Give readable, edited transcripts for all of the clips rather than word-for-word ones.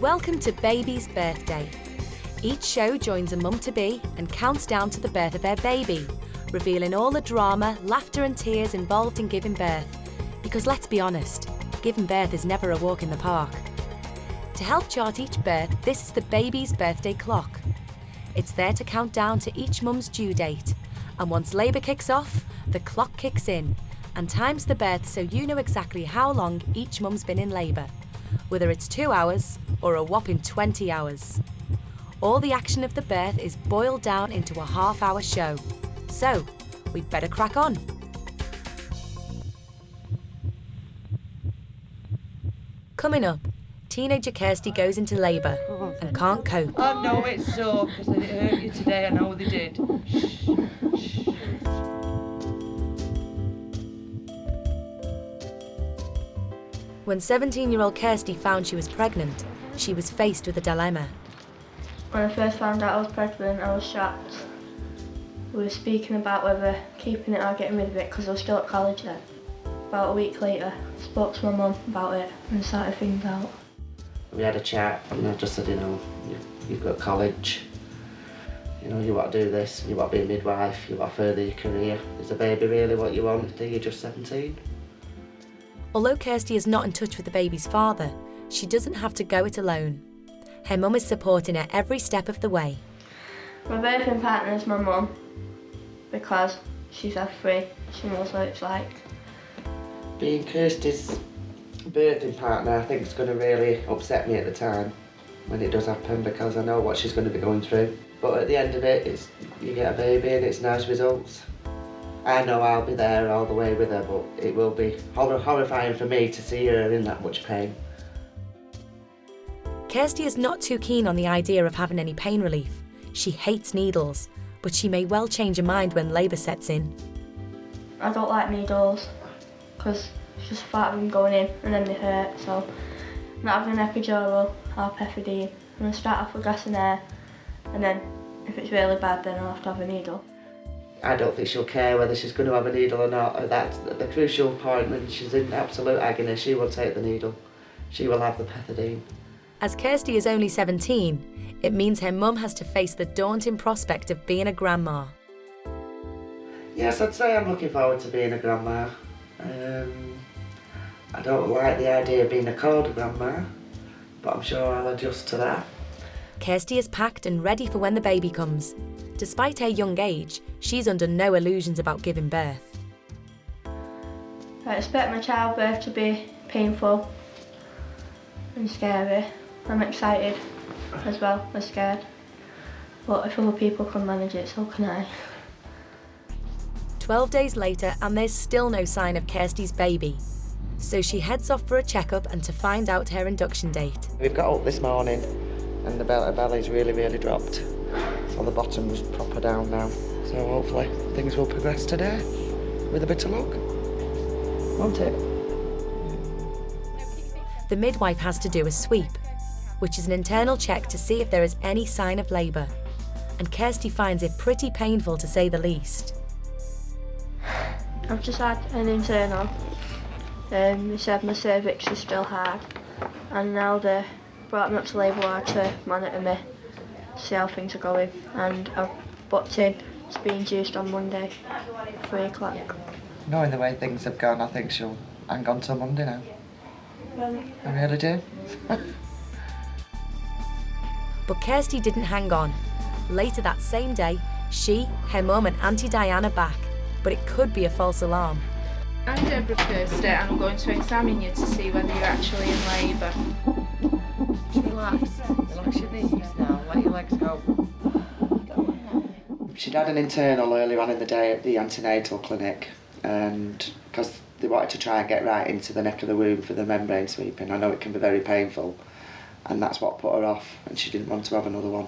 Welcome to Baby's Birthday. Each show joins a mum-to-be and counts down to the birth of their baby, revealing all the drama, laughter and tears involved in giving birth. Because let's be honest, giving birth is never a walk in the park. To help chart each birth, this is the Baby's Birthday Clock. It's there to count down to each mum's due date. And once labour kicks off, the clock kicks in and times the birth so you know exactly how long each mum's been in labour, whether it's 2 hours or a whopping 20 hours. All the action of the birth is boiled down into a half-hour show. So, we'd better crack on. Coming up, teenager Kirsty goes into labour and can't cope. Oh no, it's so, because it hurt you today, I know they did. Shh, shh. When 17-year-old Kirsty found she was pregnant, she was faced with a dilemma. When I first found out I was pregnant, I was shocked. We were speaking about whether keeping it or getting rid of it because I was still at college then. About a week later, I spoke to my mum about it and started things out. We had a chat and I just said, you've got college, you want to do this, you want to be a midwife, you want to further your career. Is a baby really what you want? You're just 17. Although Kirsty is not in touch with the baby's father, she doesn't have to go it alone. Her mum is supporting her every step of the way. My birthing partner is my mum because she's had 3. She knows what it's like. Being Kirsty's birthing partner, I think it's going to really upset me at the time when it does happen because I know what she's going to be going through. But at the end of it, you get a baby and it's nice results. I know I'll be there all the way with her, but it will be horrifying for me to see her in that much pain. Kirsty is not too keen on the idea of having any pain relief. She hates needles, but she may well change her mind when labour sets in. I don't like needles because it's just part of them going in and then they hurt, so not having an epidural, half-epidine, I'm going to start off with gas and air, and then if it's really bad then I'll have to have a needle. I don't think she'll care whether she's going to have a needle or not. That's the crucial point. When she's in absolute agony, she will take the needle. She will have the pethidine. As Kirsty is only 17, it means her mum has to face the daunting prospect of being a grandma. Yes, I'd say I'm looking forward to being a grandma. I don't like the idea of being called a grandma, but I'm sure I'll adjust to that. Kirsty is packed and ready for when the baby comes. Despite her young age, she's under no illusions about giving birth. I expect my childbirth to be painful and scary. I'm excited as well as scared. But if other people can manage it, so can I. 12 days later and there's still no sign of Kirsty's baby. So she heads off for a checkup and to find out her induction date. We've got up this morning and the belly's really, really dropped. So the bottom's proper down now. So hopefully things will progress today with a bit of luck. Won't it? The midwife has to do a sweep, which is an internal check to see if there is any sign of labour. And Kirsty finds it pretty painful to say the least. I've just had an internal. They said my cervix is still hard, and now they brought me up to labour ward to monitor me, see how things are going, and I've booked in to be induced on Monday, 3 o'clock. Knowing the way things have gone, I think she'll hang on till Monday now. Really? I really do. But Kirsty didn't hang on. Later that same day, she, her mum and Auntie Diane are back, but it could be a false alarm. I'm Deborah Kirsty and I'm going to examine you to see whether you're actually in labour. Relax your knees now, let your legs go. She'd had an internal earlier on in the day at the Antenatal clinic, and because they wanted to try and get right into the neck of the womb for the membrane sweeping. I know it can be very painful, and that's what put her off, and she didn't want to have another one.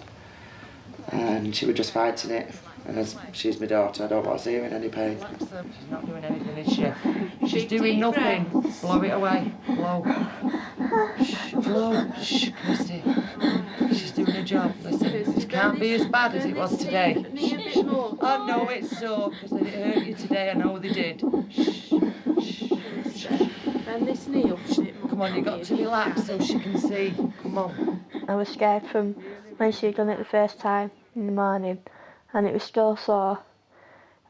And she was just fighting it, and as she's my daughter, I don't want to see her in any pain. She's not doing anything, is she? She's doing nothing. Blow it away. Blow. Shh, blow. Shh, Kirsty. She's doing her job. Listen, it can't be as bad as it was today. Oh no, it's so, because it hurt you today, I know they did. Shh, shh. And this knee up. Come Come on, you've got to relax so she can see. Come on. I was scared from when she had done it the first time in the morning, and it was still sore,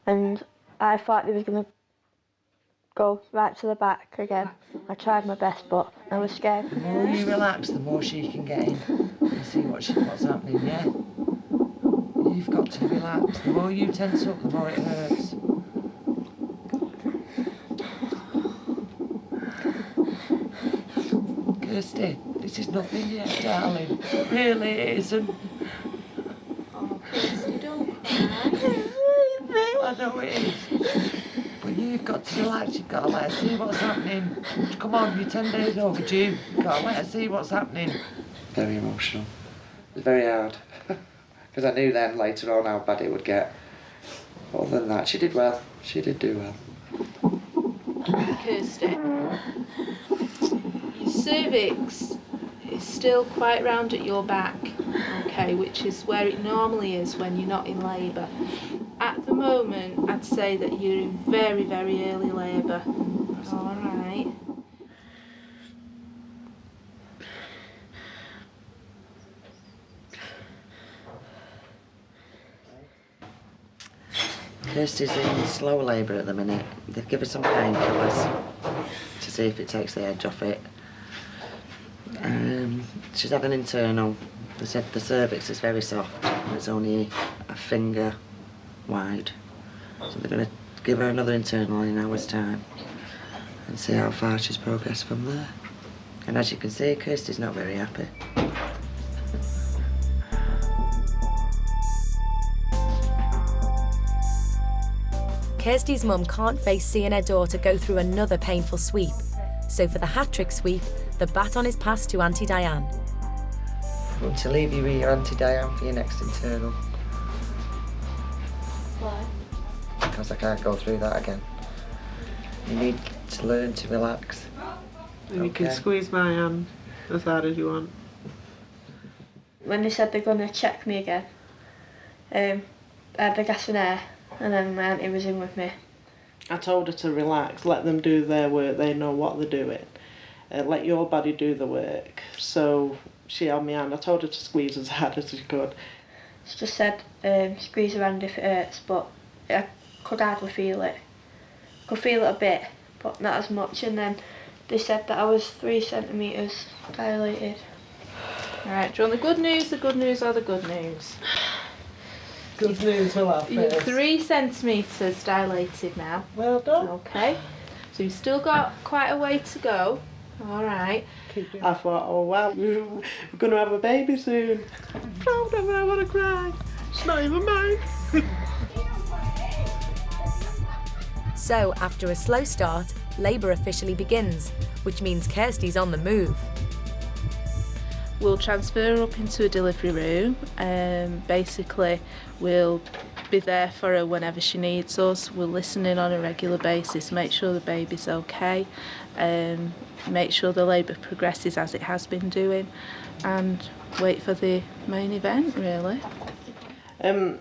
and I thought they was going to go right to the back again. I tried my best, but I was scared. The more you relax, the more she can get in and see what's happening, yeah? You've got to relax. The more you tense up, the more it hurts. Kirsty, this is nothing yet, darling. Really, it isn't. Oh, Kirsty, don't cry. I know it is. But you've got to relax. You've got to let her see what's happening. Come on, you're 10 days overdue. You've got to let her see what's happening. Very emotional. It was very hard. Because I knew then later on how bad it would get. But other than that, she did well. She did do well. Kirsty, your cervix is still quite round at your back, okay, which is where it normally is when you're not in labour. At the moment, I'd say that you're in very, very early labour. All right. Kirsty's in slow labour at the minute. They've given her some painkillers to see if it takes the edge off it. She's had an internal. They said the cervix is very soft. It's only a finger wide. So they're going to give her another internal in an hour's time and see how far she's progressed from there. And as you can see, Kirsty's not very happy. Kirsty's mum can't face seeing her daughter go through another painful sweep. So for the hat-trick sweep, the baton is passed to Auntie Diane. I want to leave you with your Auntie Diane for your next internal. Why? Because I can't go through that again. You need to learn to relax. And you can squeeze my hand as hard as you want. When they said they're going to check me again, I had the gas and air, and then my auntie was in with me. I told her to relax, let them do their work, they know what they're doing. Let your body do the work. So she held my hand. I told her to squeeze as hard as she could. She just said, squeeze her hand if it hurts, but I could hardly feel it. Could feel it a bit, but not as much. And then they said that I was 3 centimetres dilated. Right, do you want the good news or the good news? Good news we'll have You're first. 3 centimetres dilated now. Well done. Okay, so you've still got quite a way to go. All right. I thought, oh wow, we're going to have a baby soon. I'm proud of her, I want to cry. It's not even mine. So after a slow start, labour officially begins, which means Kirsty's on the move. We'll transfer her up into a delivery room. Basically, we'll be there for her whenever she needs us. We'll listen in on a regular basis, make sure the baby's okay, make sure the labour progresses as it has been doing, and wait for the main event, really. When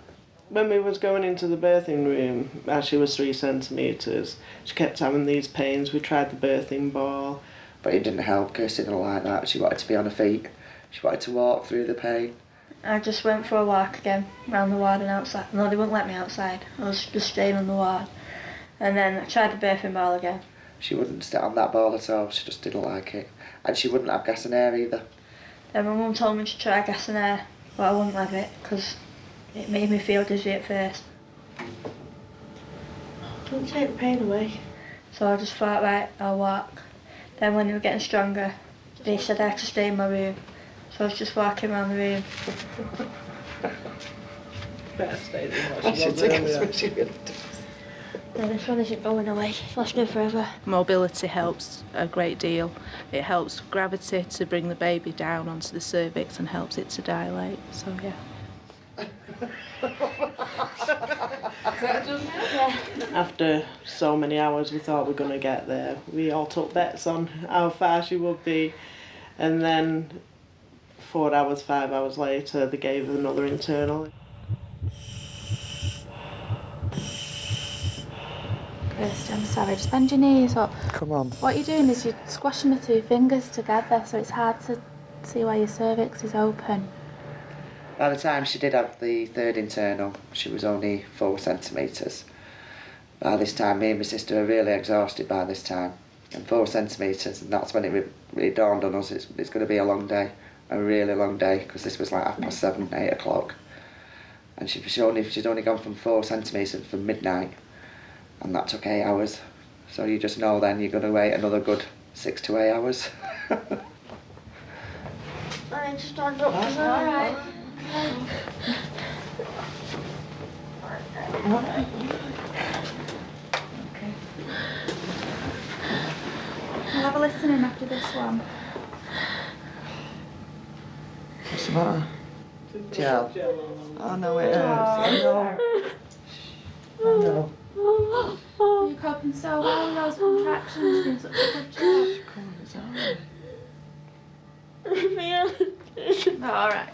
we was going into the birthing room, as she was 3 centimetres, she kept having these pains. We tried the birthing ball. But it didn't help. Kirsty didn't like that. She wanted to be on her feet. She wanted to walk through the pain. I just went for a walk again, round the ward and outside. No, they wouldn't let me outside. I was just staying on the ward. And then I tried the birthing ball again. She wouldn't sit on that ball at all. She just didn't like it. And she wouldn't have gas and air either. Then my mum told me to try gas and air, but I wouldn't have it because it made me feel dizzy at first. Don't take the pain away. So I just thought, right, I'll walk. Then when they were getting stronger, they said I had to stay in my room. So I was just walking around the room. Better stay than what I she should was take earlier. us she really does. No, this one isn't going away. It's lasting forever. Mobility helps a great deal. It helps gravity to bring the baby down onto the cervix and helps it to dilate. So yeah. After so many hours we thought we were going to get there. We all took bets on how far she would be, and then 4 hours, 5 hours later they gave her another internal. Kirsty, I'm sorry. Just bend your knees up. Come on. What you're doing is you're squashing the two fingers together, so it's hard to see why your cervix is open. By the time she did have the third internal, she was only 4 centimetres. By this time, me and my sister were really exhausted by this time. And 4 centimetres, and that's when it dawned on us it's going to be a long day, a really long day, because this was like 7:30, 8 o'clock. And she'd only gone from 4 centimetres from midnight, and that took 8 hours. So you just know then you're going to wait another good 6 to 8 hours. I stand up. That's All right. I'll have a listen in after this one. What's the matter? Gel. Oh no, it hurts. I know. I know. You're coping so well with those contractions. You're doing such a good job. Come on, it's alright. Oh, all right.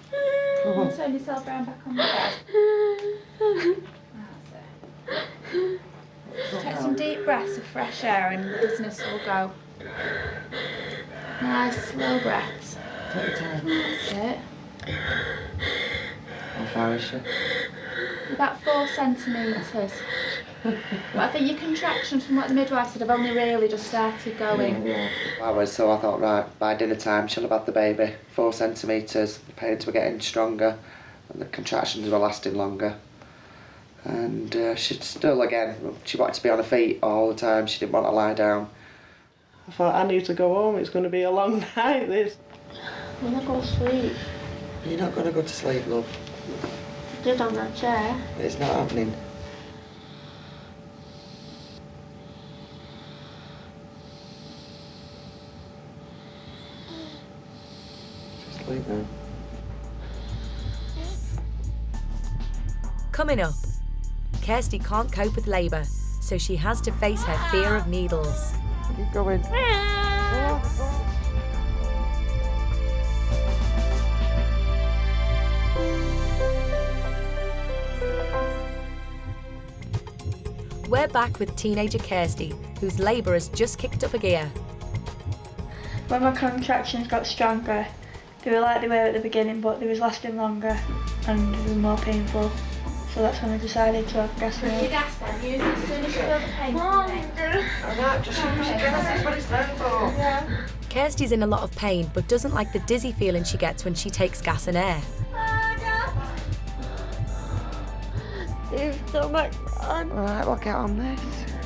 Come on. Turn yourself round back on the bed. That's it. Just take some deep breaths of fresh air and the dizziness will go. Nice, slow breaths. Take your time. That's it. How far is she? About 4 centimetres. But I think your contractions, from what the midwife said, have only really just started going. So I thought, right, by dinner time she'll have had the baby. 4 centimetres, the pains were getting stronger and the contractions were lasting longer. And she'd still, again, she wanted to be on her feet all the time, she didn't want to lie down. I thought, I need to go home, it's going to be a long night, this. I'm gonna go to sleep. You're not going to go to sleep, love. I did on that chair. It's not happening. Just sleep now. Coming up, Kirsty can't cope with labour, so she has to face her fear of needles. Keep going. We're back with teenager Kirsty, whose labour has just kicked up a gear. When my contractions got stronger, they were like they were at the beginning, but they was lasting longer and they were more painful. So that's when I decided to have gas Your milk. gas then, use it as soon as you feel the pain. That's what it's there for. Kirsty's in a lot of pain, but doesn't like the dizzy feeling she gets when she takes gas and air. You've still back on. Alright, we'll get on this.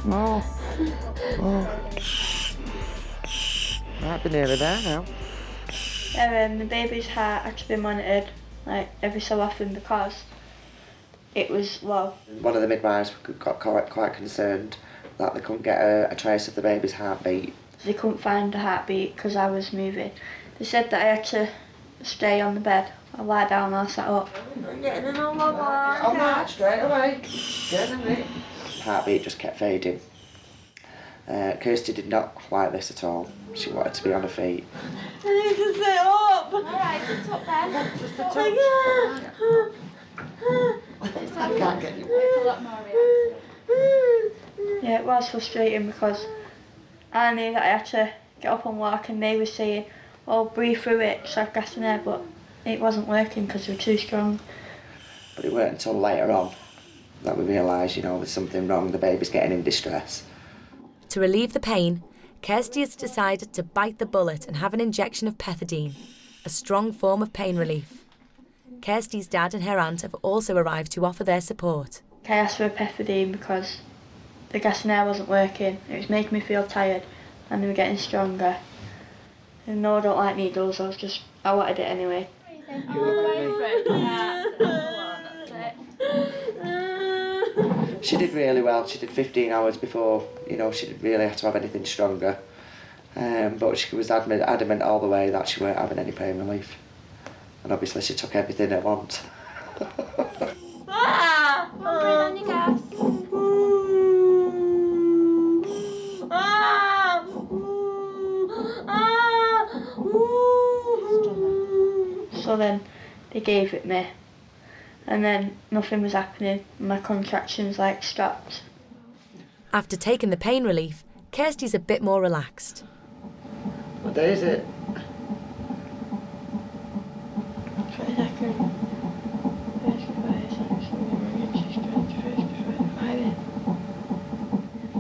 More. Might be nearly there now. The baby's heart had to be monitored like every so often because it was low. One of the midwives got quite concerned that they couldn't get a trace of the baby's heartbeat. They couldn't find the heartbeat because I was moving. They said that I had to stay on the bed. I lie down or I sat up. I'm getting in on my blanket. On that, straight away. Get in it. Heartbeat just kept fading. Kirsty did not like this at all. She wanted to be on her feet. I need to sit up. Alright, sit up then. Just the I can't get you. It's a lot more reactive. Yeah, it was frustrating because I knew that I had to get up and walk and they were saying, oh, breathe through it, so I have gas in there, but it wasn't working because they were too strong. But it weren't until later on that we realised, there's something wrong, the baby's getting in distress. To relieve the pain, Kirsty has decided to bite the bullet and have an injection of pethidine, a strong form of pain relief. Kirsty's dad and her aunt have also arrived to offer their support. I asked for a pethidine because the gas in air wasn't working. It was making me feel tired and they were getting stronger. And no, I don't like needles, I wanted it anyway. She did really well. She did 15 hours before, she didn't really have to have anything stronger. But she was adamant all the way that she weren't having any pain relief. And obviously she took everything at once. Breathe on your gas. So then they gave it me and then nothing was happening. My contractions stopped. After taking the pain relief, Kirsty's a bit more relaxed. What day is it? 22nd.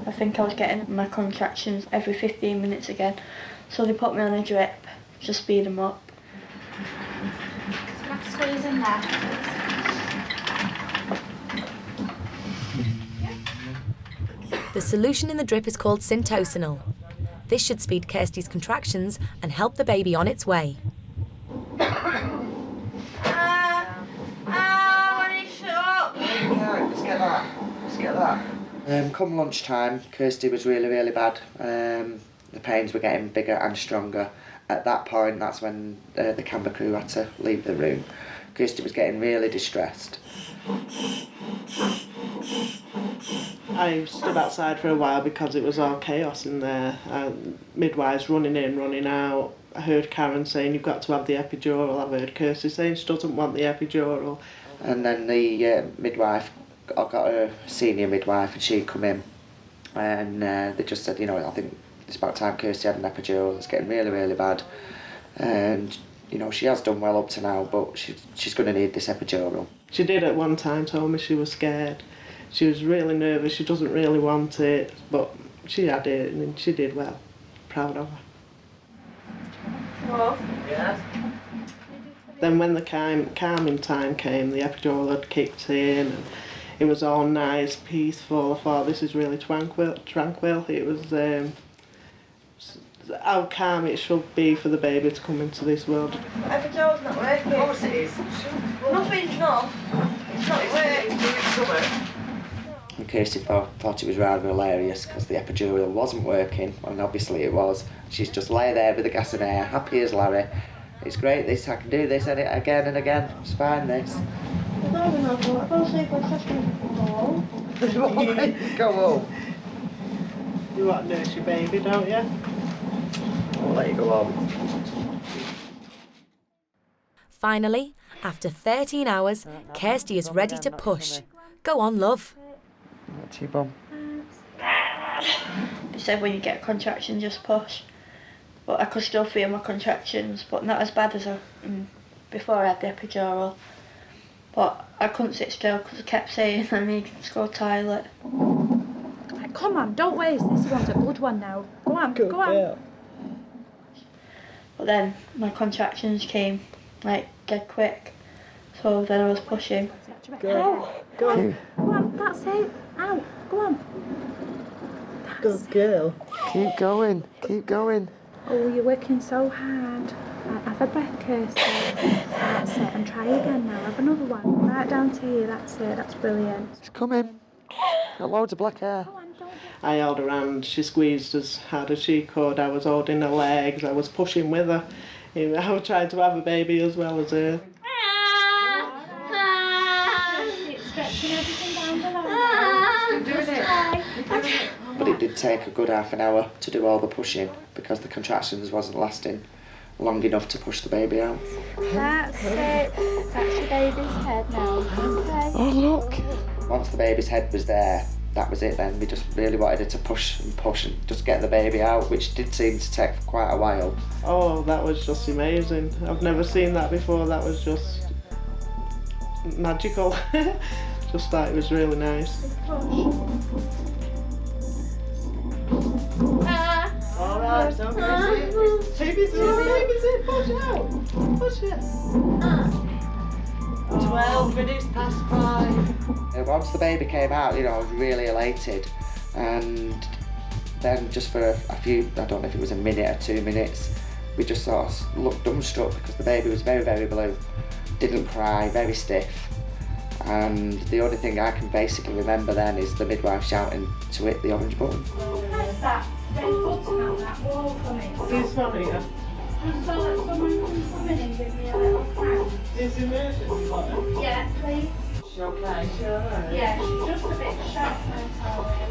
I think I was getting my contractions every 15 minutes again, so they put me on a drip to speed them up. So you have to squeeze in there. The solution in the drip is called Antenatal. This should speed Kirsty's contractions and help the baby on its way. Let's get that. Let's get that. Come lunchtime, Kirsty was really, really bad. The pains were getting bigger and stronger. At that point, that's when the camera crew had to leave the room. Kirsty was getting really distressed. I stood outside for a while because it was all chaos in there. Midwives running in, running out. I heard Karen saying, "You've got to have the epidural." I've heard Kirsty saying she doesn't want the epidural. And then the midwife, I got a senior midwife, and she'd come in. And they just said, I think it's about time Kirsty had an epidural. It's getting really, really bad. And, she has done well up to now, but she's going to need this epidural. She did at one time tell me she was scared. She was really nervous, she doesn't really want it, but she had it and she did well. Proud of her. Well, Yeah. Then when the calming time came, the epidural had kicked in and it was all nice, peaceful. I thought, this is really tranquil. It was how calm it should be for the baby to come into this world. epidural's not working. Of course it is. Nothing's not. It's not working. And Kirsty thought it was rather hilarious because the epidural wasn't working, and obviously it was. She's just lay there with the gas and air, happy as Larry. It's great this, I can do this and it again and again. It's fine this. Go home. You want to nurse your baby, don't you? I'll let you go home. Finally, after 13 hours, Kirsty is ready to push. Go on, love. What's your bum? They said when you get contractions, just push. But I could still feel my contractions, but not as bad as before I had the epidural. But I couldn't sit still because I kept saying I need to go to the toilet. Right, come on, don't waste. This one's a good one now. Go on, go on. But then my contractions came dead quick. So then I was pushing. Go on, that's it. Out, go on. Good girl. Keep going, keep going. Oh, you're working so hard. Right, have a breath, Kirsty. That's it, and try again now. Have another one. Right down to you, that's it, that's brilliant. It's coming. Got loads of black hair. Go on, don't I held her hand, she squeezed as hard as she could. I was holding her legs, I was pushing with her. I was trying to have a baby as well as her. keep stretching everything down below. Keep doing it. But it did take a good half an hour to do all the pushing because the contractions wasn't lasting long enough to push the baby out. That's it. That's your baby's head now. Okay. Oh look! Once the baby's head was there, that was it then. We just really wanted her to push and just get the baby out, which did seem to take quite a while. Oh, that was just amazing. I've never seen that before. That was just magical. Just thought it was really nice. Alright, so baby's it, push out. Push it. 12 minutes past 5. Once the baby came out, I was really elated, and then just for a few, I don't know if it was a minute or 2 minutes, we just sort of looked dumbstruck because the baby was very, very blue, didn't cry, very stiff, and the only thing I can basically remember then is the midwife shouting to hit the orange button. Press that red button on that wall for me. This one here. Just so that someone can come in and give me a little count. This emergency button. Yeah, please. She okay? Yeah, she's just a bit shocked now,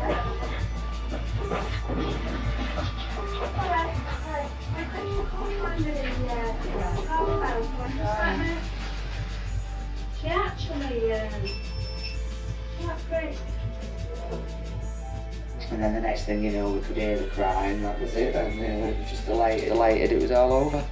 really. Alright, right. I think she'll come find her in the car house. She actually, that's great. And then the next thing you know, we could hear the crying. That was it. And it was just elated. It was all over.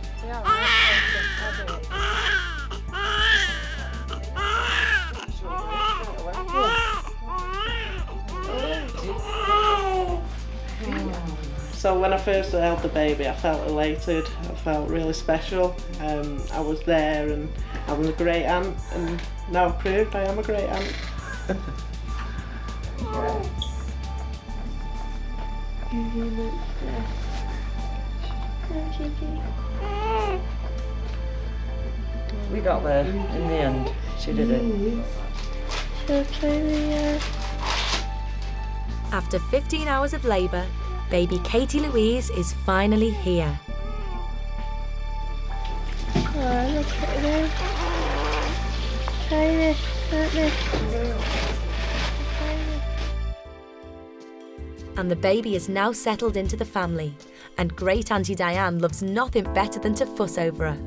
So when I first held the baby, I felt elated. I felt really special. I was there, and I was a great aunt, and now I've proved I am a great aunt. We got there in the end. She did it. After 15 hours of labour, baby Katie Louise is finally here. Oh, look at this. Tiny, tiny. And the baby is now settled into the family, and great Auntie Diane loves nothing better than to fuss over her.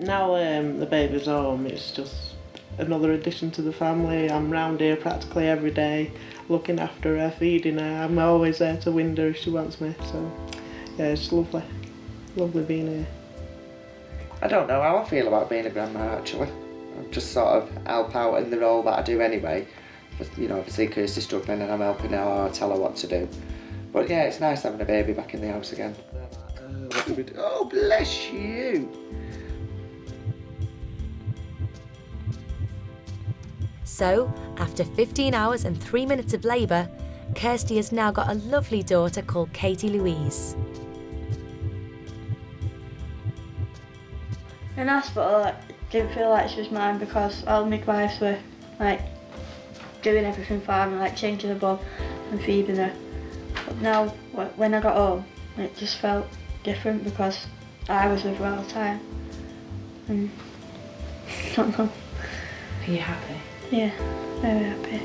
Now the baby's home, it's just another addition to the family. I'm round here practically every day, looking after her, feeding her. I'm always there to wind her if she wants me. So yeah, it's lovely. Lovely being here. I don't know how I feel about being a grandma actually. I just sort of help out in the role that I do anyway. You know, if I see Kirsty struggling and I'm helping her, I'll tell her what to do. But yeah, it's nice having a baby back in the house again. Oh, bless you. So, after 15 hours and 3 minutes of labour, Kirsty has now got a lovely daughter called Katie Louise. In hospital, I didn't feel like she was mine because all the midwives were like doing everything for me, like changing the bum and feeding her. But now, when I got home, it just felt different because I was with her all the time. And I don't know. Are you happy? Yeah, very happy.